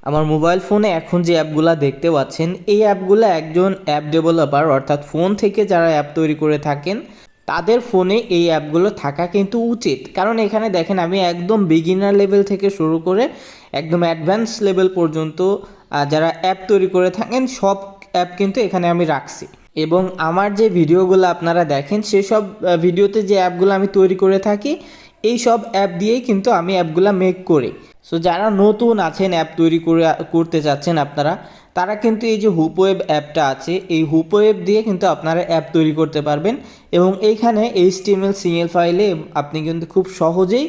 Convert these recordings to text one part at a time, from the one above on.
আমার মোবাইল ফোনে এখন যে অ্যাপগুলা দেখতে পাচ্ছেন, এই অ্যাপগুলো একজন অ্যাপ ডেভেলপার অর্থাৎ ফোন থেকে যারা অ্যাপ তৈরি করে থাকেন তাদের ফোনে এই অ্যাপগুলো থাকা কিন্তু উচিত। কারণ এখানে দেখেন আমি একদম বিগিনার লেভেল থেকে শুরু করে একদম অ্যাডভান্স লেভেল পর্যন্ত যারা অ্যাপ তৈরি করে থাকেন সব অ্যাপ কিন্তু এখানে আমি রাখছি। এবং আমার যে ভিডিওগুলো আপনারা দেখেন সেসব ভিডিওতে যে অ্যাপগুলো আমি তৈরি করে থাকি এই সব অ্যাপ দিয়েই কিন্তু আমি অ্যাপগুলো মেক করি। সো যারা নতুন আছেন অ্যাপ তৈরি করতে চাচ্ছেন আপনারা, তারা কিন্তু এই যে হুপওয়েব অ্যাপটা আছে এই হুপওয়েব দিয়ে কিন্তু আপনারা অ্যাপ তৈরি করতে পারবেন এবং এইখানে HTML CL ফাইলে আপনি কিন্তু খুব সহজেই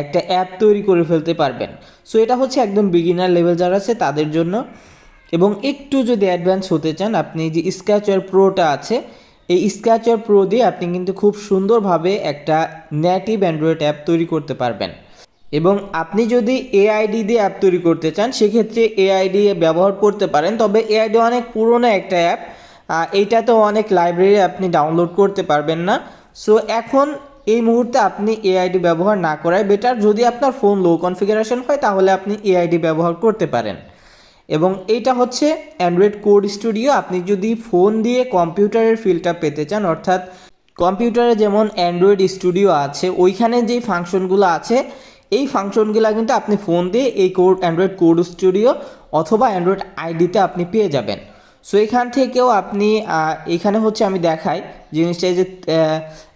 একটা অ্যাপ তৈরি করে ফেলতে পারবেন। সো এটা হচ্ছে একদম বিগিনার লেভেল যারা আছে তাদের জন্য। এবং একটু যদি অ্যাডভান্স হতে চান, আপনি যে স্ক্র্যাচার প্রোটা আছে এই স্ক্র্যাচার প্রো দিয়ে আপনি কিন্তু খুব সুন্দরভাবে একটা নেটিভ অ্যান্ড্রয়েড অ্যাপ তৈরি করতে পারবেন। এবং আপনি যদি এআইডি দিয়ে অ্যাপ তৈরি করতে চান সেক্ষেত্রে এআইডি ব্যবহার করতে পারেন, তবে এআইডি অনেক পুরনো একটা অ্যাপ, এইটাতে অনেক লাইব্রেরি আপনি ডাউনলোড করতে পারবেন না। সো এখন এই মুহূর্তে আপনি এআইডি ব্যবহার না করাই বেটার। যদি আপনার ফোন লো কনফিগারেশন হয় তাহলে আপনি এআইডি ব্যবহার করতে পারেন। এবং এইটা হচ্ছে অ্যান্ড্রয়েড কোড স্টুডিও। আপনি যদি ফোন দিয়ে কম্পিউটারের ফিলটা পেতে চান, অর্থাৎ কম্পিউটারে যেমন অ্যান্ড্রয়েড স্টুডিও আছে ওইখানে যেই ফাংশনগুলো আছে এই ফাংশনগুলো কিন্তু আপনি ফোন দিয়ে এই অ্যান্ড্রয়েড কোড স্টুডিও অথবা অ্যান্ড্রয়েড আইডিতে আপনি পেয়ে যাবেন। সো এখান থেকেও আপনি এখানে হচ্ছে আমি দেখাই জিনিসটা যে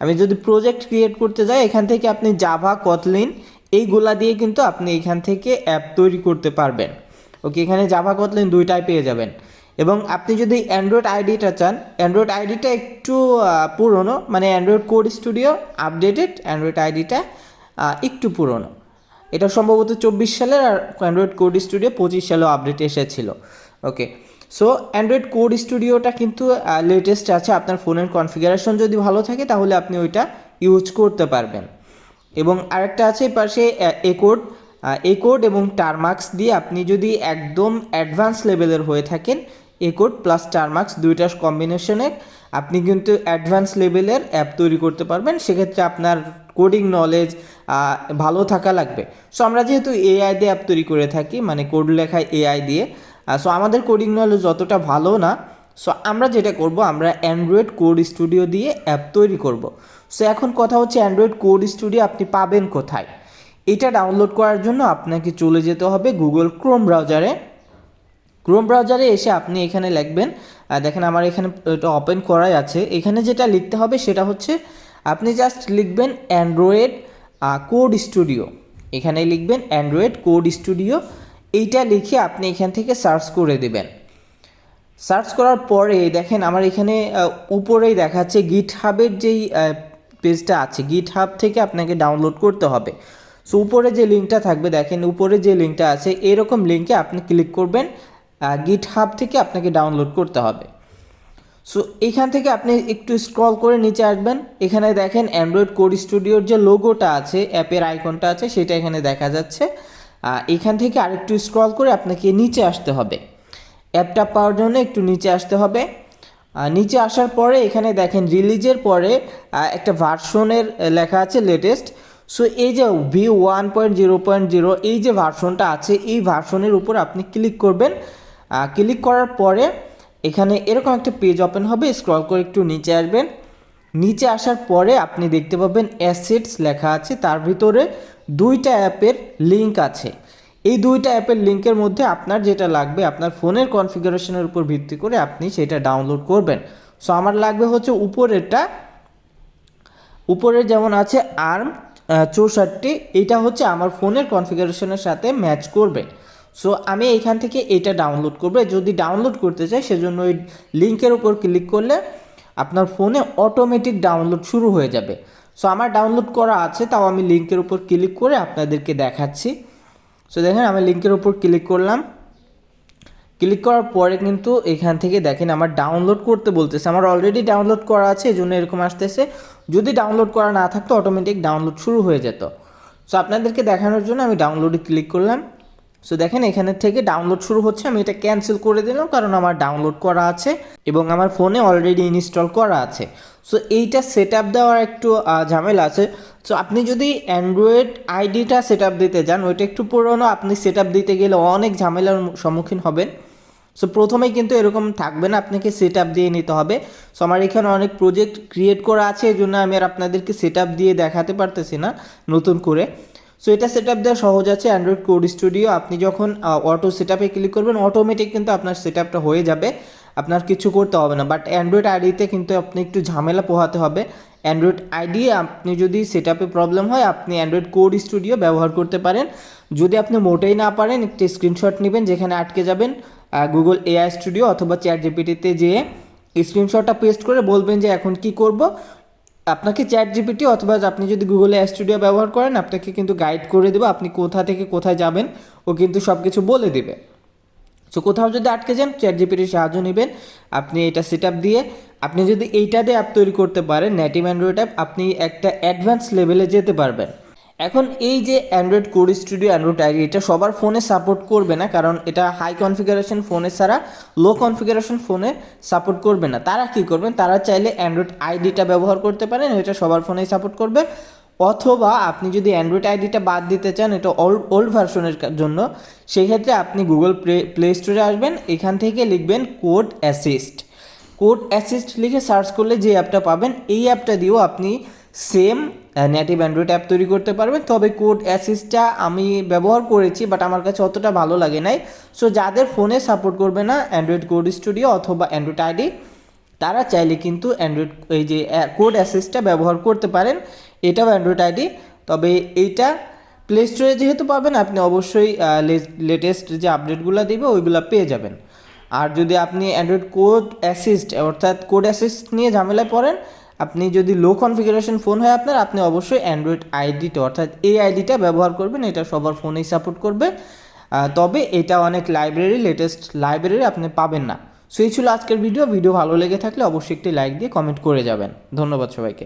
আমি যদি প্রজেক্ট ক্রিয়েট করতে যাই এখান থেকে আপনি জাভা কতলিন এইগুলা দিয়ে কিন্তু আপনি এখান থেকে অ্যাপ তৈরি করতে পারবেন। ওকে, এখানে জাভা কতলিন দুইটাই পেয়ে যাবেন। এবং আপনি যদি অ্যান্ড্রয়েড আইডিটা চান, অ্যান্ড্রয়েড আইডিটা একটু পুরনো, মানে Android code studio updated, Android আইডিটা একটু পুরনো। এটা সম্ভবত 24 সালের, আর অ্যান্ড্রয়েড কোড স্টুডিও 25 সালেও আপডেট এসেছিল। ওকে, সো অ্যান্ড্রয়েড কোড স্টুডিওটা কিন্তু লেটেস্ট আছে। আপনার ফোনের কনফিগারেশন যদি ভালো থাকে তাহলে আপনি ওইটা ইউজ করতে পারবেন। এবং আরেকটা আছে পাশে এ কোড এবং টারমাক্স দিয়ে আপনি যদি একদম অ্যাডভান্স লেভেলের হয়ে থাকেন, এ-কোড প্লাস টারমাক্স দুইটার কম্বিনেশনে আপনি কিন্তু অ্যাডভান্স লেভেলের অ্যাপ তৈরি করতে পারবেন। সেক্ষেত্রে আপনার কোডিং নলেজ ভালো থাকা লাগবে। সো আমরা যেহেতু এআই দিয়ে অ্যাপ তৈরি করে থাকি, মানে কোড লেখায় এআই দিয়ে, সো আমাদের কোডিং নলেজ যতটা ভালো না। সো আমরা যেটা করব, আমরা অ্যান্ড্রয়েড কোড স্টুডিও দিয়ে অ্যাপ তৈরি করব। সো এখন কথা হচ্ছে অ্যান্ড্রয়েড কোড স্টুডিও আপনি পাবেন কোথায়? এটা ডাউনলোড করার জন্য আপনাকে চলে যেতে হবে গুগল ক্রোম ব্রাউজারে এসে আপনি এখানে লিখবেন, দেখেন আমার এখানে এটা ওপেন করাই আছে। এখানে যেটা লিখতে হবে সেটা হচ্ছে আপনি জাস্ট লিখবেন অ্যান্ড্রয়েড কোড স্টুডিও। এখানে লিখবেন অ্যান্ড্রয়েড কোড স্টুডিও, এইটা লিখে আপনি এখান থেকে সার্চ করে দেবেন। সার্চ করার পরে দেখেন আমার এখানে উপরেই দেখাচ্ছে গিটহাবের যেই পেজটা আছে, গিটহাব থেকে আপনাকে ডাউনলোড করতে হবে। সো উপরে যে লিঙ্কটা থাকবে, দেখেন উপরে যে লিঙ্কটা আছে এরকম লিঙ্কে আপনি ক্লিক করবেন, গিটহাব থেকে আপনাকে ডাউনলোড করতে হবে। সো এখান থেকে আপনি একটু স্ক্রল করে নিচে আসবেন, এখানে দেখেন অ্যান্ড্রয়েড কোড স্টুডিওর যে লোগোটা আছে, অ্যাপের আইকনটা আছে সেটা এখানে দেখা যাচ্ছে। এখান থেকে আরেকটু স্ক্রল করে আপনাকে নিচে আসতে হবে, অ্যাপটা পাওয়ার জন্য একটু নিচে আসতে হবে। নিচে আসার পরে এখানে দেখেন রিলিজের পরে একটা ভার্সনের লেখা আছে লেটেস্ট। সো এই যে V1.0.0 এই যে ভার্সনটা আছে এই ভার্সনের উপর আপনি ক্লিক করবেন। ক্লিক করার পরে এখানে এরকম একটা পেজ ওপেন হবে, স্ক্রল করে একটু নিচে আসবেন। নিচে আসার পরে আপনি দেখতে পাবেন অ্যাসেটস লেখা আছে, তার ভিতরে দুইটা অ্যাপের লিঙ্ক আছে। এই দুইটা অ্যাপের লিঙ্কের মধ্যে আপনার যেটা লাগবে আপনার ফোনের কনফিগারেশনের উপর ভিত্তি করে আপনি সেটা ডাউনলোড করবেন। সো আমার লাগবে হচ্ছে উপরেরটা, উপরের যেমন আছে ARM64, এইটা হচ্ছে আমার ফোনের কনফিগারেশনের সাথে ম্যাচ করবে। সো আমি এইখান থেকে এটা ডাউনলোড করব। যদি ডাউনলোড করতে চাই সেজন্য ওই লিঙ্কের উপর ক্লিক করলে আপনার ফোনে অটোমেটিক ডাউনলোড শুরু হয়ে যাবে। সো আমার ডাউনলোড করা আছে, তাও আমি লিঙ্কের উপর ক্লিক করে আপনাদেরকে দেখাচ্ছি। সো দেখেন আমি লিঙ্কের উপর ক্লিক করলাম। ক্লিক করার পরে কিন্তু এখান থেকে দেখেন আমার ডাউনলোড করতে বলতেছে, আমার অলরেডি ডাউনলোড করা আছে এই জন্য এরকম আসতেছে। যদি ডাউনলোড করা না থাকতো অটোমেটিক ডাউনলোড শুরু হয়ে যেত। সো আপনাদেরকে দেখানোর জন্য আমি ডাউনলোডে ক্লিক করলাম। সো দেখেন এখানে থেকে ডাউনলোড শুরু হচ্ছে, আমি এটা ক্যান্সেল করে দিলাম কারণ আমার ডাউনলোড করা আছে এবং আমার ফোনে অলরেডি ইনস্টল করা আছে। সো এইটা সেট আপ দেওয়ার একটু ঝামেলা আছে। সো আপনি যদি অ্যান্ড্রয়েড আইডিটা সেট আপ দিতে যান, ওইটা একটু পুরোনো, আপনি সেট আপ দিতে গেলে অনেক ঝামেলার সম্মুখীন হবেন। সো প্রথমেই কিন্তু এরকম থাকবে না, আপনাকে সেট আপ দিয়ে নিতে হবে। সো আমার এখানে অনেক প্রজেক্ট ক্রিয়েট করা আছে, এই জন্য আমি আর আপনাদেরকে সেট আপ দিয়ে দেখাতে পারতেছি না নতুন করে। সো এটা সেট আপ দেওয়া সহজ আছে, অ্যান্ড্রয়েড কোড স্টুডিও। আপনি যখন অটো সেট আপে ক্লিক করবেন অটোমেটিক কিন্তু আপনার সেট আপটা হয়ে যাবে, আপনার কিছু করতে হবে না। বাট অ্যান্ড্রয়েড আইডিতে কিন্তু আপনি একটু ঝামেলা পোহাতে হবে। অ্যান্ড্রয়েড আইডি আপনি যদি সেট আপে প্রবলেম হয়, আপনি অ্যান্ড্রয়েড কোড স্টুডিও ব্যবহার করতে পারেন। যদি আপনি মোটেই না পারেন, একটি স্ক্রিনশট নেবেন, যেখানে আটকে যাবেন গুগল এআই স্টুডিও অথবা চ্যাট জিপিটিতে যেয়ে স্ক্রিনশটটা পেস্ট করে বলবেন যে এখন কি করব। আপনাকে চ্যাট জিপিটি অথবা আপনি যদি গুগল এআই স্টুডিও ব্যবহার করেন, আপনাকে কিন্তু গাইড করে দেবে আপনি কোথা থেকে কোথায় যাবেন, ও কিন্তু সব কিছু বলে দেবে। সো কোথাও যদি আটকে যান, চ্যাট জিপিটির সাহায্য নেবেন। আপনি এটা সেট আপ দিয়ে আপনি যদি এইটা দিয়ে অ্যাপ তৈরি করতে পারেন, নেটিভ অ্যান্ড্রয়েড অ্যাপ, আপনি একটা অ্যাডভান্স লেভেলে যেতে পারবেন। এখন এই যে Android code studio, Android ID, এটা সবার ফোনে সাপোর্ট করবে না, কারণ এটা হাই কনফিগারেশন ফোনে ছাড়া লো কনফিগারেশন ফোনে সাপোর্ট করবে না। তারা কি করবেন, তারা চাইলে অ্যান্ড্রয়েড আইডিটা ব্যবহার করতে পারেন, এটা সবার ফোনেই সাপোর্ট করবে। অথবা আপনি যদি অ্যান্ড্রয়েড আইডিটা বাদ দিতে চান, এটা ওল্ড ভার্সনের জন্য, সেক্ষেত্রে আপনি গুগল প্লে স্টোরে আসবেন, এখান থেকে লিখবেন কোড অ্যাসিস্ট। কোড অ্যাসিস্ট লিখে সার্চ করলে যে অ্যাপটা পাবেন, এই অ্যাপটা দিয়েও আপনি সেম নেটিভ অ্যান্ড্রয়েড অ্যাপ তৈরি করতে পারবেন। তবে কোড অ্যাসিস্টটা আমি ব্যবহার করেছি, বাট আমার কাছে অতটা ভালো লাগে নাই। সো যাদের ফোনে সাপোর্ট করবে না অ্যান্ড্রয়েড কোড স্টুডিও অথবা অ্যান্ড্রয়েড আইডি, তারা চাইলে কিন্তু অ্যান্ড্রয়েড এই যে কোড অ্যাসিস্টটা ব্যবহার করতে পারেন, এটাও অ্যান্ড্রয়েড আইডি। তবে এইটা প্লে স্টোরে যেহেতু পাবেন, আপনি অবশ্যই লেটেস্ট যে আপডেটগুলো দিবে ওইগুলো পেয়ে যাবেন। আর যদি আপনি অ্যান্ড্রয়েড কোড অ্যাসিস্ট অর্থাৎ কোড অ্যাসিস্ট নিয়ে ঝামেলায় পড়েন, আপনি যদি লো কনফিগারেশন ফোন হয় আপনার, আপনি অবশ্যই অ্যান্ড্রয়েড আইডিটা অর্থাৎ এই আইডিটা ব্যবহার করবেন, এটা সবার ফোনেই সাপোর্ট করবে। তবে এটা অনেক লেটেস্ট লাইব্রেরি আপনি পাবেন না। সো এই ছিল আজকের ভিডিও ভালো লেগে থাকলে অবশ্যই একটি লাইক দিয়ে কমেন্ট করে যাবেন। ধন্যবাদ সবাইকে।